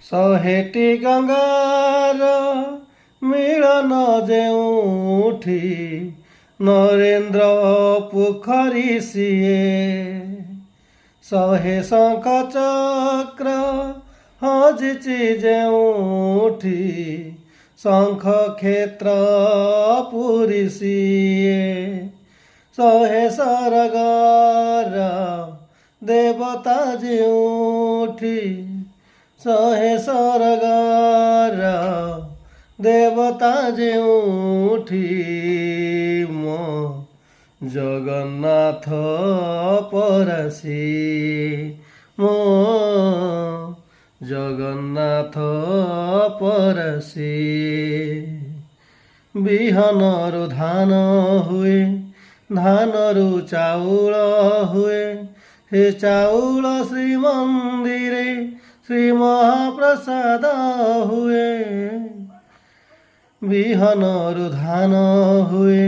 ଶହେଟି ଗଙ୍ଗାର ମିଳନ ଯେଉଁଠି ନରେନ୍ଦ୍ର ପୋଖରୀ ସିଏ। ଶହେ ଶଙ୍ଖ ଚକ୍ର ହଜିଛି ଯେଉଁଠି ଶଙ୍ଖ କ୍ଷେତ୍ର ପୁରୀ ସିଏ। ଶହେ ସରଗର ଦେବତା ଯେଉଁଠି ଶହେ ସରଗର ଦେବତା ଯେଉଁଠି ମୋ ଜଗନ୍ନାଥ ପରାସି ମୋ ଜଗନ୍ନାଥ ପରାସି। ବିହନରୁ ଧାନ ହୁଏ, ଧାନରୁ ଚାଉଳ ହୁଏ, ସେ ଚାଉଳ ଶ୍ରୀମନ୍ଦିରେ ଶ୍ରୀ ମହାପ୍ରସାଦ ହୁଏ। ବିହନରୁ ଧାନ ହୁଏ,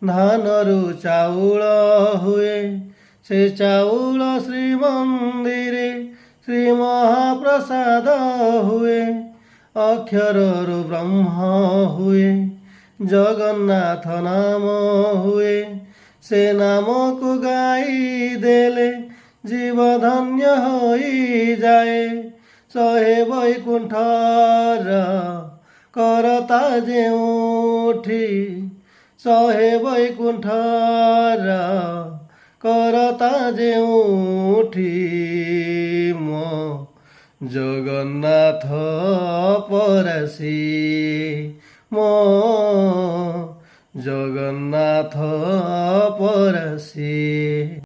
ଧାନରୁ ଚାଉଳ ହୁଏ, ସେ ଚାଉଳ ଶ୍ରୀମନ୍ଦିରେ ଶ୍ରୀ ମହାପ୍ରସାଦ ହୁଏ। ଅକ୍ଷରରୁ ବ୍ରହ୍ମ ହୁଏ, ଜଗନ୍ନାଥ ନାମ ହୁଏ, ସେ ନାମକୁ ଗାଇ ଦେଲେ ଜୀବ ଧନ୍ୟ ହୋଇଯାଏ। ଶହେ ବୈକୁଣ୍ଠର କରତା ଯେଉଁଠି ଶହେ ବୈକୁଣ୍ଠର କରତା ଯେଉଁଠି ମୋ ଜଗନ୍ନାଥ ପରାସି ମୋ ଜଗନ୍ନାଥ ପରାସି।